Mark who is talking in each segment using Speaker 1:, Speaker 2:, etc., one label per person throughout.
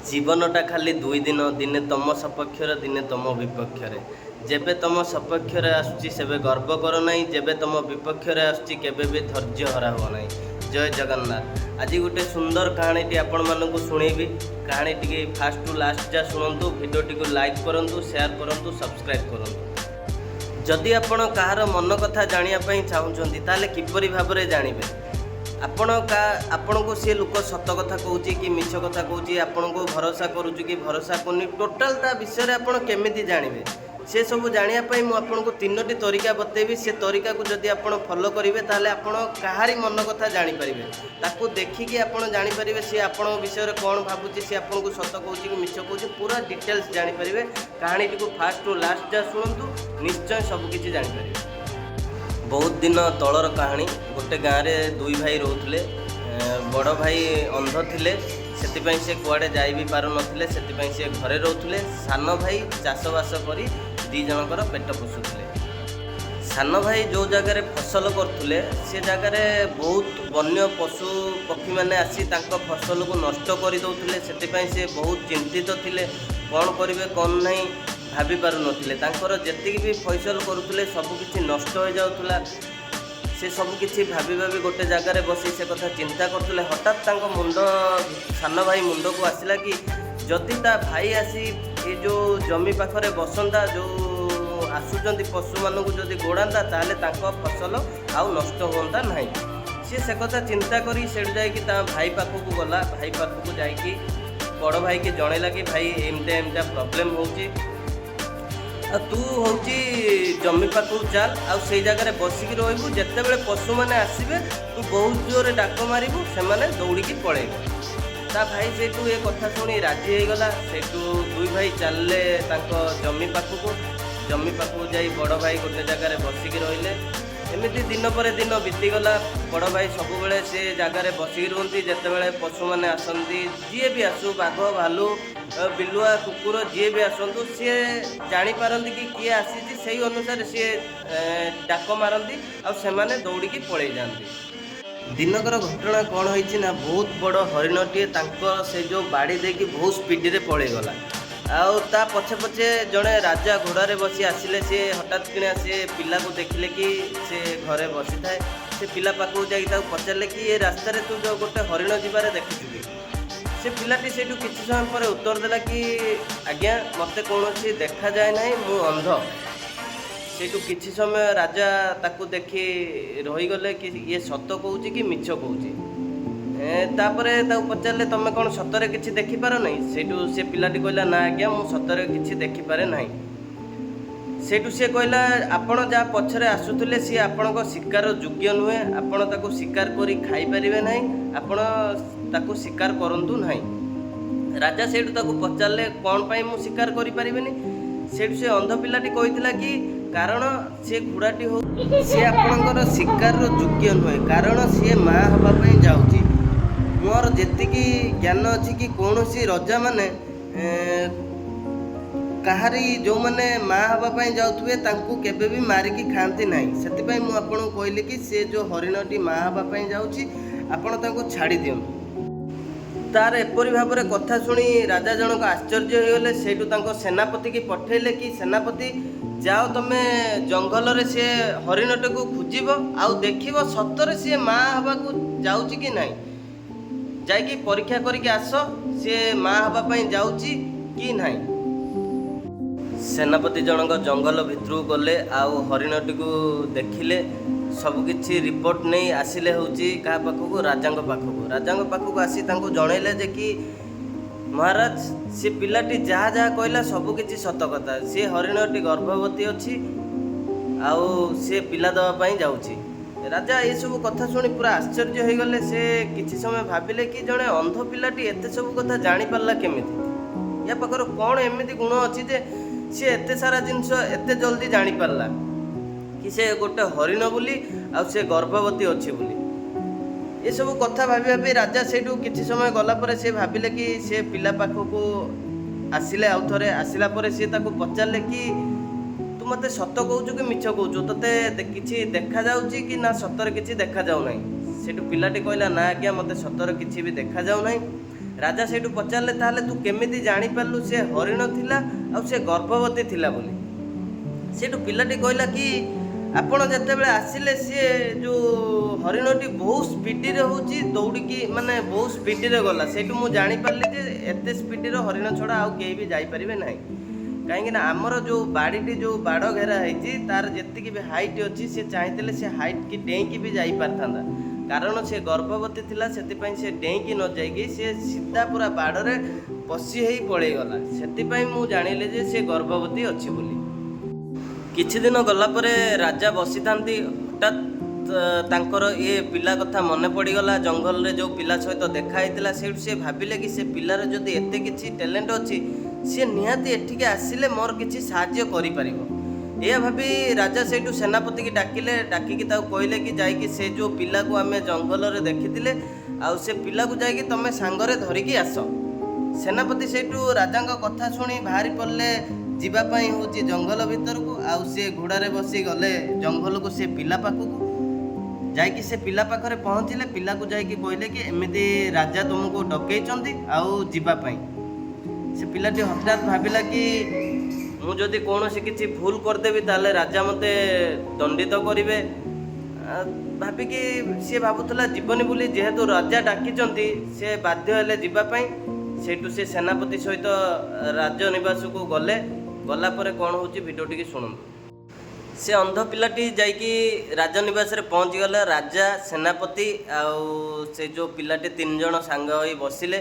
Speaker 1: जीवनटा खाली दुई दिन दिने तुम सपक्षर दिने तुम विपक्षर जेबे तुम सपक्षर आसुची सेबे गर्व कर ना जेबे तुम विपक्षर आसुची केबे भी धैर्य हरा हो ना। जय जगन्नाथ। आज गोटे सुंदर कहानी आपण मानक शुणेबी। कहानी टी फास्ट टू लास्ट जा शुणु। भिडियोटी को लाइक करूँ, शेयर करूँ, सब्सक्राइब करूँ। जदि आपण कहार मन कथा जानापी चाहूँगी ताले किपरि भाव जानिबे। आपण को सी लोक सत कथा कहूँ कि मिछ कथा कहूँ, आपण को भरोसा करुच्ची कि भरोसा करनी, टोटाल ता विषय आप केमी जानवे से सब जानापी मुझे तीनोटी तरीका बतेबी। से तरीका को जदि आप फॉलो करेंगे ताले आपण कहारी मन कथा जानीपर ताकू देखिकी आप जानीपर सी आप विषय कौन भावुची, सी आपन को सत कहूँ कि मिछ कहूँ, पूरा डिटेल्स जानीपर। कहानी को फास्ट टू लास्ट जा शुणु, निश्चय सबकि जानीपर। बहुत दिन तलर कहानी। गोटे गाँव में दुई भाई रोते। बड़ भाई अंध थे, से कुआड़े जाई भी पार नथिले, से घरे रोते। सान भाई चाषबास कर दी जनकर पेट पोषुले। सान भाई जो जगार फसल करते से जगार बहुत वन्य पशु पक्षी मैंने आसी फसल को नष्ट करदे। से बहुत चिंतित थे, कौन करेंगे कौन नहीं भाभी पार नथिले। जेतिकी भी फैसल करुले सबकि नष्ट हो जाऊला। से सबकि भाभी भाभी गोटे जगार बसी से कथा चिंता करते। हठात मुंड सान भाई मुंड को आसला कि जदि ता भाई आसी ये जो जमी पाखरे बसंता, जो आसुचंती पशु मानू जदि गोड़ाता ताले फसल आउ नष्ट होता ना। सी से कथा चिंता करी सेठ जाकि भाई पाखक गला। भाई पाखक जाकि बड़ भाई की जनइला कि भाई एमता एमता प्रोब्लेम होची, तू हूँ जमी पाखक चल आई जगह बसिक रू। जिते बड़े पशु मैंने आसबे तू बहुत जोर डाक मारू, से दौड़ी पलैबे। ता भाई से ये कथा शुणी राजी हो गला। से दुई भाई चलले जमी पाखक जा बड़ भाई गोटे जगह बसिक रहिले। एमती दिन पर दिन बीतीगला। बड़ भाई सब बेले से जगह बसिक रुहती। जिते पशु मैंने आसती, जी भी आसू, बाघ भालू बिलुआ कुकुर जी भी आसतु, सी जापारती कि किए आसी से अनुसार सी डाक मारती आने दौड़ी पलि जाती। दिनकर घटना कौन होती ना, बहुत बड़ हरिणटीए से जो बाड़ी देकी बहुत स्पीड रे पलैगला। ता पछे पछे जड़े राजा घोड़े बसी आसिले। सी हठात किना से पिला को देखिले कि से घरे बसी थाए। से पिला पाखक जाकि पचारे कि ये रास्तार तू जो गोटे हरिण जीवार देखी। से पिलाटी से किसी समय पर उत्तर देला कि आज्ञा मते कौन देखा जाए ना, मु अंध। से किसी समय राजा ताकू देखी रहीगले कि ये सत कहूँ कि मिछ कहूँ। तापरे पचारे तुम कौन सतरे किसी देखिपार ना। से पिलाटी कहला ना आज्ञा मु सतरे किसी देखिपारे ना। सेठू सी कहला आपण जहाँ पछरे आसुले सी आपण शिकार योग्य नुहे, आपण ताकू शिकार करी खाई पारिबे नाही, आपण ताकू शिकार करंतु नाही। राजा सेठू ताकू पचारले कौन पाई मु शिकार करि पारिबेनी। सेठू से अंध पिलाटी कहितला कि कारण से घोड़ाटी हो सी आपणकर शिकार योग्य नुहे, कारण सी माँ हवा पाई जाउची। मोर जेतिकी ज्ञान अच्छी कि कौन सी रजा माने कहारी जो मैंने माँ हाँवाई जाऊे केवे भी मारिकी खाती ना। से मुझे कहली कि से जो हरिणटी माँ हाँवाई जापण छाड़ी दियंतु। तार एपरी भाव में कथा शुणी राजा जनक आश्चर्य होगले। से सेनापति की पठेले कि सेनापति जाओ तुमे जंगल रे से हरिणटी को खोजब आउ देख सतरे सी माँ हवा को जाऊँ कि ना, जाकि परीक्षा करके आस सी माँ हाँवाई जाऊँगी कि ना। सेनापति जनक जंगल भितर गले आउ हरिणटी को देखिले। सबकि रिपोर्ट नहीं आसिले होची क्या पाखक, राजा पाखक। राजा पाखक आसी जनइले जे कि महाराज से पिलाटी जहाँ जहाँ कहला सबकि सत कथा। सी हरिणटी गर्भवती अच्छी आउ से पिला देवाई जाऊँगी। राजा ये सब कथा शुणी पूरा आश्चर्य हो गले। से किसी समय भाविले कि जड़े अंध पिलाटी एत सब कथा जानी पारला केमिति, या पाखर कौन एमती गुण अच्छी जे सी एते सारा जिनस एते जल्दी जानी पारला कि से गोटे हरिण बोली आ से गर्भवती अच्छी बोली। ये सब कथा भाभी भाभी राजा सेठू किसी समय गला पर से भाविले कि से पिला पाखक आसिले। आउ थे आसला सी ताको पचारे कि तू मत सत कहूँ कि मिछ कहूँ, तोते किसी देखा जाऊँगी कि ना सतर किसी देखा जाऊ ना। सेठू पिलाटी कहला ना आज्ञा मत सतर किसी भी देखा जाऊ ना। राजा सेठू पचारे ताहले तू केमिति जानिपारू से हरिण थिला आ से गर्भवती थिला बोली। सेठू पिलाटी कहला कि आपण जितेबाला आसिले सी जो हरिणटी बहुत स्पीडी होची दौड़िकी माने बहुत स्पीडी गला सेठू मु जानिपारली जे एते स्पीडी हरिण छड़ा आउ केही भी जाइपारे ना कहीं आमर जो बाड़ी जो बाड़ घेरा है तार जी भी हाइट अच्छी से चाहिए से हाइट की डेईकी भी जाई पारथांदा कारण से गर्भवती थिला सेतिपई से डेईकी न जाइकी से सीधा पूरा बाड़े पशी ही पड़े गला सेतिपई मु जानिले जे से गर्भवती अच्छी बोली। किछि दिन गला परे राजा बसी थांती हठात तांकर ये पिला कथा मन पड़गला जंगल रे जो पिला सहित देखा से भाविले कि से पिलार जदि एते किछि टैलेंट अच्छी सी निहाती एठिके आसिले मोर किछि साहाय्य करि परिबो। यह भाभी राजा सेठू सेनापति की डाकिले डाकिकी ताऊ कहले कि जाइकी से जो पिला को आमे जंगल रे देखिथिले आउ से पिला को जाइकी तमे सांगरे धरिकी आस। सेनापति सेठू राजा कथा शुणी बाहरी पड़ले जीवा पई होची जंगल भीतर को आउ से घोड़ारे बसी गले जंगल को से पिला पाखକୁ जाइकी से पिला पाखरे पहुँचिले पिला को जाइकी कहले कि एमिति राजा तुमको डकैचंती आउ जीवा पई। से पिलाटी हठात भाविला कि मु जदि कौनसी किसी भूल करदेवी ताले राजा मते दंडित करिवे भाविकी सी भावुला जीवनी बोली जेहेतु राजा डाकिचंती से बाध्य हेले जीवा पई। सेठू से सेनापति सहित राजनिवास को गले गला परे कौन होची भिडियो टिके शुणु। से अंध पिलाटी जाइकी राजनिवास रे पहुँच गले राजा सेनापति आउ से जो पिलाटी 3 जण सांग होई बसिले।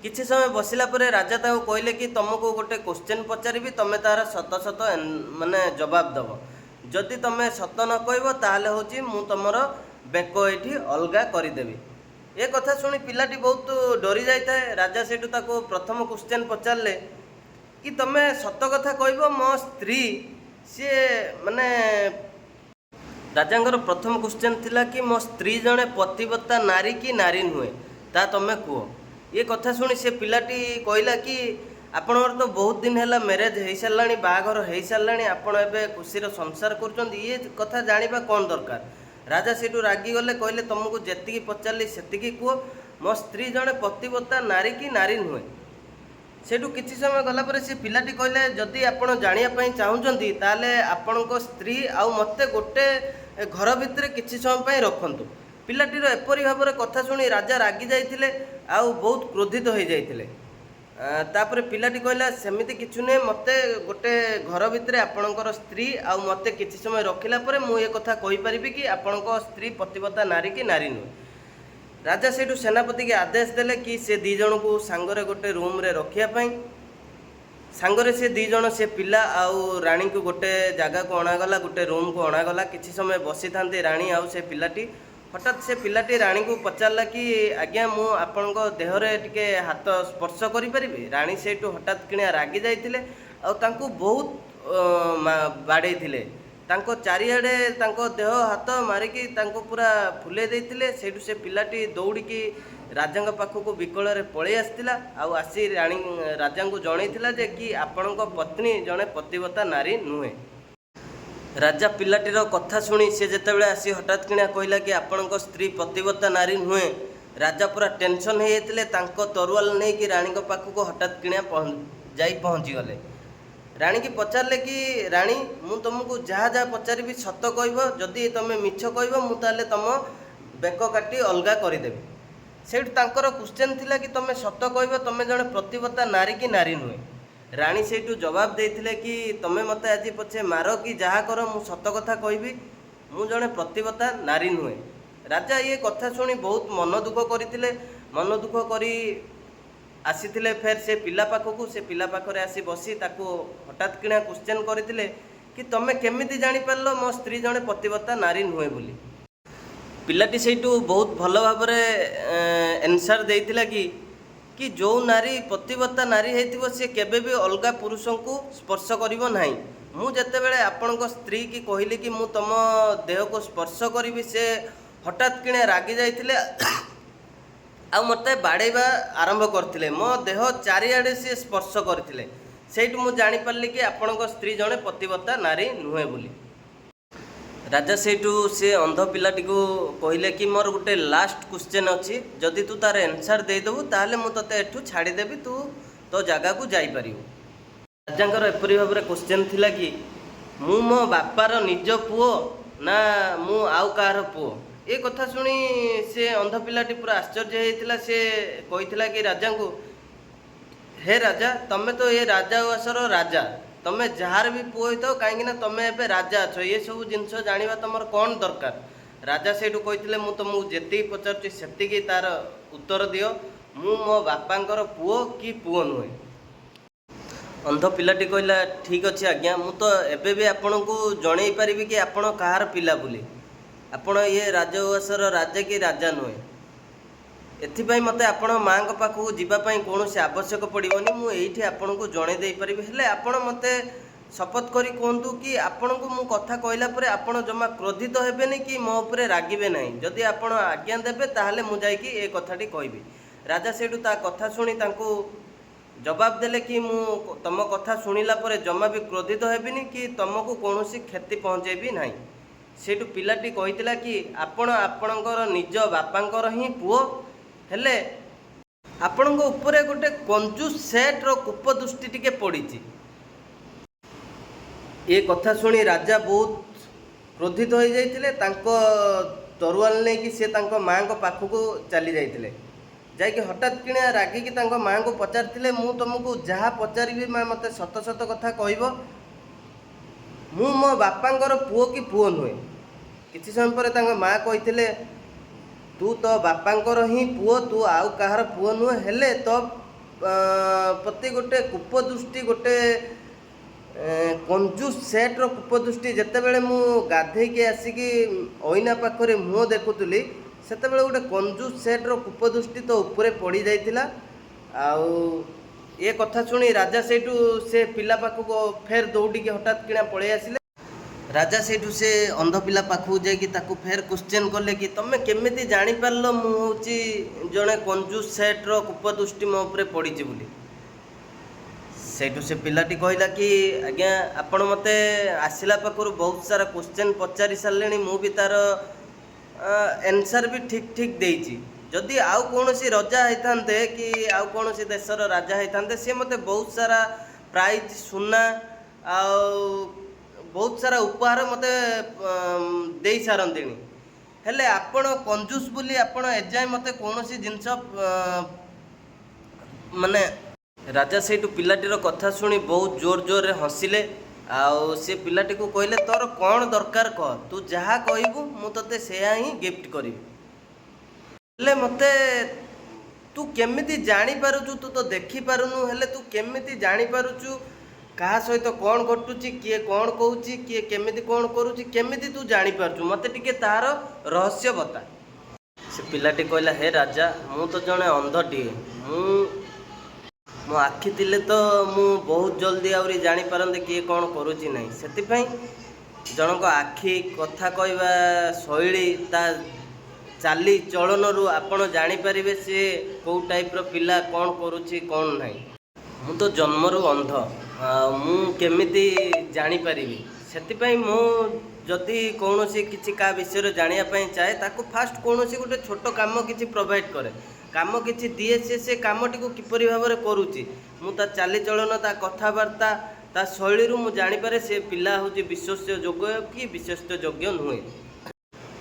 Speaker 1: किछि समय बसिला परे राजा ताऊ कहले कि तुमको गोटे क्वेश्चन पचारिबी तमे तार सत सत माने जवाब दब जदि तमे सत न कहब ताहले होची मु तमर बेक एठी अलगा करदेवी। ए कथा शुणी पिलाटी बहुत डरी जाइए। राजा सेठू ताको प्रथम क्वेश्चन पचारे कि तमे सत कथा कहब मो स्त्री सी माने राजांगर प्रथम क्वेश्चन थिला कि मो स्त्री जड़े पतिव्रता नारी कि नारी नुहे ता तमे कुह। ये कथा शुणी से पिलाटी कहला कि आपणवर तो बहुत दिन है मैरेज हो सारा बाहाघर हो सारा आपण एवं खुशी संसार कर ये कथा जाना कौन दरकार। राजा सेठू रागी गले कहले तुमको जी पचारि से कह मो स्त्री जड़े पतिव्रता नारी कि नारी नुहे। सेठू किसी समय गलापर से पिलाटी कहले जदि आपण जानापी चाहूँगी ताले आपण स्त्री आउ मते गोटे घर भितर किसी समय रखंतु। पिलाटीर एपरी भाव में कथा शुणी राजा रागी जाइए आउ बहुत क्रोधित हो जाइए। तापर पिलाटी कहला सेमिति किछु नहीं मते गोटे घर भितर आपणकर स्त्री आउ मते किछि समय रखिला परे मु ये कथा कहि परिबी कि आपणक स्त्री पतिव्रता नारी कि नारी नुहे। राजा सेठू सेनापति के आदेश देले कि से 2 जण को सांगरे गोटे रूम रे रखिया पई सांगरे से 2 जण से पिला आउ रानी को गोटे जगह को अणागला गोटे रूम को अणागला। किछि समय बसी थांते रानी आउ से पिलाटी हठात से पिलाटी रानी को पचारला कि आज्ञा मु आपणक देहरे टिके हाथ स्पर्श करि परिबी। रानी सेठू हठात किणिया रागी जाइथिले आउ तांको बहुत बाड़ेइथिले तांको चारिआडे तांको देह हाथ मारिकी तांको पूरा फुले देइथिले। सेठू से पिलाटी दौड़िकी राजांग पाखको विकल रे पळेई आस्तिला आउ आसी रानी राजांको जणैथिला जे कि आपणक पत्नी जणे पतिव्रता नारी नुहे। राजा पिलाटीर कथा शुणी से जेतेबेले आसी हठात किणिया कहला कि आपणक स्त्री पतिव्रता नारी नुहे राजा पूरा टेंशन हो जाते तांको तरुआल नहीं कि रानी को पाखको हठात किणिया पहुँची गले। रानी की पचारे कि रानी मु तुमको जहाँ जहाँ पचारि सत कह जदि तुम मिछ कह मुझे तुम बेक काटी अलगा करदेवी। सेठ तांकर क्वेश्चन थिला कि तुम सत कह तुम जड़े पतिव्रता नारी कि नारी नुहे। रानी सेठू जवाब देते कि तुम मत आज पछे मार कि जहाँ कर मु सत कथा कहबी मु जड़े पतिव्रता नारी नुहे। राजा ये कथा शुणी बहुत मन दुख करते मन दुख करी आसीथिले फेर से पिला पाखको से पिला पाखरे आसी बसी ताको हठात किणा क्वेश्चन करथिले कि तमे केमिति जानि पारलो मो स्त्री जणे पतिव्रता नारी नुहे बोली। पिलाटी सेठू बहुत भल भाव एनसर देइथिला कि जो नारी पतिव्रता नारी हेतिबो से केबे भी अलगा पुरुषों को स्पर्श करिवो नाही। मु जेतेबेले आपणक स्त्री की कहली कि मु तम देह को स्पर्श करी से हठात किणे रागी जाइथिले आ मते बाड़ेबा आरंभ करथिले मो देह चारिआडे से स्पर्श करथिले। सेठ मु जानि पारली कि आपणक स्त्री जणे पतिव्रता नारी नुहे बोली। राजा सेठू से अंध पिलाटी को कहले कि मोर गोटे लास्ट क्वेश्चन अच्छी जदि तू तार आंसर देदेबू ताहले मु तते एठू छाड़ीदेवी तू तो जगह को जापर। राजा एपरी भाव में क्वेश्चन थिला कि मु मो बापार निज पुओ ना मु आउ कहार पुओ। ये कथा शुणी से अंध पिलाटी पूरा आश्चर्य होता। से कही कि राजा को हे राजा तमें तो ये राजा उआसर राजा तमें जार भी पुओ हो कहीं तमें एबे राजा अच्छ ये सब जिनस जाना तुम कौन दरकार। राजा सेठू कहते मु तुमको जी पचार से तार उत्तर दियो मु मो बापांकर पुओ कि पुओ नुहे। अंध पिलाटी कहला ठीक अच्छे आज्ञा मु तो एबे भी आपन को जन पारि कि आपण कहार पिला बोली आपण ये राजा उआसर राजा कि राजा नुहे। एथिपाई मते आपण माँ पाखक जीवाई कौन आवश्यक पड़ोनी मुझे आपन को जन दे पारि हेले आपण मते शपथ करी कहतु कि आपण को मु कथा कहला परे आपण जमा क्रोधित हेबेनी कि मो उपरे रागिबे नहीं। जदि आपण आज्ञा देबे ताहले मु जाइकी ए कथाटी कहबी। राजा सेठू ता कथा शुणी तांको जवाब देले कि मु तम कथा शुणिला परे जमा भी क्रोधित हेबिनी कि तुमको कौन क्षति पहुँचेबी नहीं। सेठू पिलाटी कहितला कि आपण आपणकर निज बापांकर ही पुओ हेले आपण उपरे गोटे कंजूस सेट्र कूपदृष्टि टिके पड़ी। ये कथा शुणी राजा बहुत क्रोधित हो जाइए। तरुआल नहीं कि सी माँ को पाखक चली जाइए जाकि हठात किणा रागिकी माँ को पचारि मु तुमको जहाँ पचारि माँ मत सत सत कथा कह मु मो बापांकर पुओ कि पुओ नुहे। किछि समय पर माँ कही तू तो बापांकर ही पुओ तू आउ कहार पुओ नुहे हेले तो प्रति गोटे कूपदृष्टि गोटे कंजूस सेट्र कूपदृष्टि जितेबाला मु गाधे आसिकी अईना पाखरे मुँह देखुली सेते गोटे कंजूस सेट्र कूपदृष्टि तो उपरे पड़ जाइथिला। आउ ये कथा शुणी राजा सेठू से पिला पाखक फेर दौड़ी हठात किणा पलि आसिले। राजा सेठू से अंध पिला पाखक जाकि फेर क्वेश्चन कले कि तमें केमिति जानी पारलो मु होची जड़े कंजूस सेट्र कूपदृष्टि मो उपरे पड़ी बोली। सेठू से पिलाटी कहला कि आज्ञा आपण मते आसिला पाखरु बहुत सारा क्वेश्चन पचारि सारे मु भी तार आंसर भी ठीक ठीक देइछि। जदि आउ कौन सी राजा होते कि आउ कौन सी देशर राजा होते सी मते बहुत सारा प्राइज सुना बहुत सारा उपहार मते दे सारती हेले आपण कंजूस बोली आपण एजाए मते कौन सी जिनस माने। राजा सेठू पिलाटीर कथा शुणी बहुत जोर जोर रे हसिले। आउ से पिलाटी को कहले तोर कौन दरकार कह तू जहाँ कहबू मु तते सेया ही गिफ्ट करी। हेले मते तू केमिति जानी पारुचु तू तो देखी पारुनु हेले तू केमिति जानी पारुचु कहा सहित तो कौन घटुची किए कौन कहूची किए केमिति कौन करूची केमिति तू जानी पारुचु मते टिके तार रहस्य बता। से पिलाटी कहला हे राजा मु तो जने अंधटीए मो आखि थिले तो मु बहुत जल्दी आउरी जानी पारंते किए कौन करूची नहीं। सेतिपई जनक आखि कथा कहवा शैली ता चाली चलन रु आपण जानी पारिबे से कौ टाइप रो पिला कौन करूची कौन नहीं। मु तो जन्मरु अंध मु केमिति जानी पारिबी। सेतिपई मु जदि कौनसी किछि का विषय जानिया पई चाहे ताको फास्ट कौनसी गोटे छोट काम किछि प्रोवाइड करे काम किछि दिए से कामटी को किपरि भाव में करूची मु ता चाली चलन ता कथबार्ता ता शैली रु मु जानी पारे से पिला होची विश्वास्य योग्य कि विश्वास्य योग्य नुहे।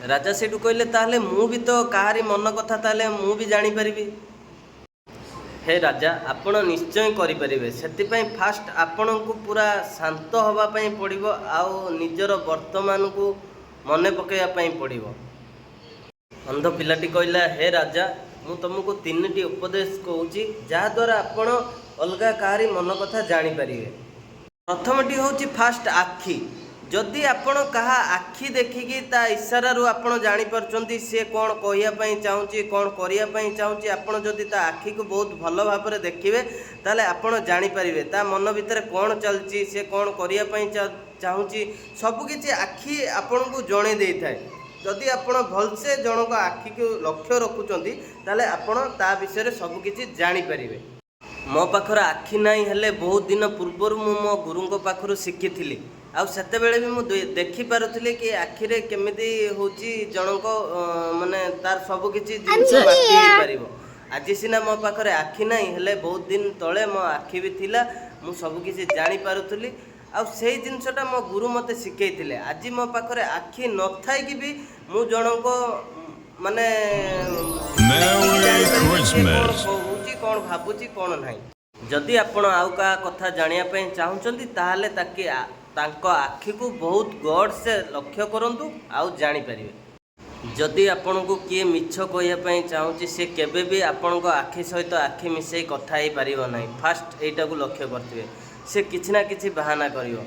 Speaker 1: राजा सेठू कहले ताहले मु भी तो काहारी मन कथा ताहले मु भी जानी पारिबी। हे राजा आपण निश्चय करें से फास्ट आपण को पूरा शांत होगापाई पड़ो आउ निजर वर्तमान को मन पकड़ापी पड़ो। अंध पिलाटी कहला हे राजा मु तुमको तीन उपदेश कहूँ जहाद्वारा आपण अलग कहारी मन कथा जानीपर। प्रथमटी हूँ फास्ट आखि जदि आपण कहा आखि देखिकी ता इशारू आपण जानीपार सी कौन कहवाई चाहूँगी कौन करने चाहूँगी आपण जदि ता आखि को बहुत भल भाव में देखिए ताले आपण जानीपारे ता मन भितर कौन चलती सी कौन करने चाहूँगी सबकि आखि आपण को जड़े दे थाए। जदि आपण भलसे जनक आखि को लक्ष्य रखुंट ताले आपण ता विषय सबकि जानीपारे। मो पाखर आखि नाई हेले बहुत दिन पूर्वर मो गुरुंक पाखर शिखी आउ सेतेबेले भी मुझे देखी पारुथली कि आखिरे केमिति होची जनक माने तार सब किछि जिनिस मापि पारिबो। आज सिना मो पाखरे आखि नाही हेले बहुत दिन तळे मो आखि भी थिला मु सब किछि जानि पारुथली आ सेही जिनसटा मो गुरु मते शिखेइथिले। आज मो पाखरे आखि न थाई कि भी मु जनक माने कौन भावुची कौन नहीं। जदि आपण आउ का कथा जानिया पई चाहुचंती ताहाले तांको आखि को बहुत गौर से लक्ष्य करंतु आउ जानि परिबे। जदि आपण को किए मिछ कहिया पई चाहुची से केबे भी आपण को आखि सहित आखि मिसई कथा ही पारिबो नाही। फास्ट एटा को लक्ष्य करथिबे से किछि ना किछि बहाना करिवो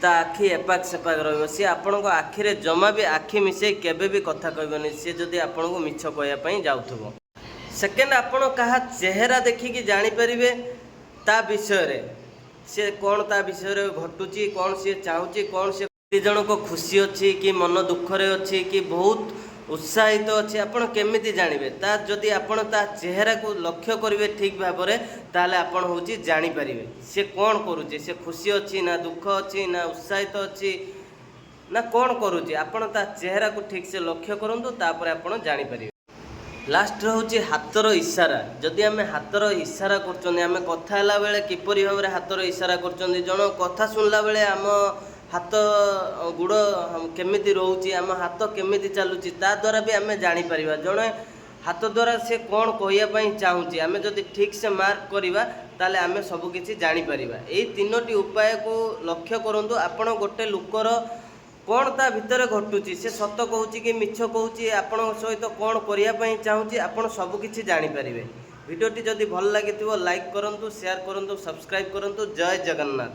Speaker 1: ता आखि एपाक सेपाक रहिबो से आपण को आखि रे जमा भी आखि मिसई केबे भी कथा कहबोनी से जदि आपण को मिछ कहिया पई जाउथबो। सेकेंड आपण कहा चेहरा देखिकी जानी परिबे ता विषय रे से कौन ता विषय रे घटुची कौन सी चाहूची कौन से जन को खुशी अच्छी कि मन दुख रे अच्छी कि बहुत उत्साहित अच्छी आपण केमिति जानिबे ता जदि आपण ता चेहरा को लक्ष्य करिवे ठीक भाबरे ताले आपण होची जानी परिबे से कौन करूची से खुशी अच्छी ना दुख अच्छी ना उत्साहित अच्छी ना कौन करूची आपण ता चेहरा को ठीक से लक्ष्य करंतु तापर आपण जानी परिबे। लास्ट होची हाथर इशारा। जदि आम हाथर इशारा कर कथा है बेले किपरि भाव में हाथर इशारा कर जन कथा सुनला बेले आम हाथ गुड़ केमिति रोची आम हाथ केमिति चलुची ता द्वारा भी आम जापर जड़े हाथ द्वारा से कौन कहवाई चाहूँगी आम जदि ठीक से मार्क करवा ताले आम सबकि जापर। यही तीनोटी उपाय को लक्ष्य करूँ आपण गोटे लुकर कौन ता भितर घटुची से सत कहूँ कि मिछ कहूँ आपण सहित कौन करने चाहूँगी आपड़ सबकि जापर। भिडियोटी जदि भल लगी लाइक करूँ शेयर करूँ सब्सक्राइब करूँ। जय जगन्नाथ।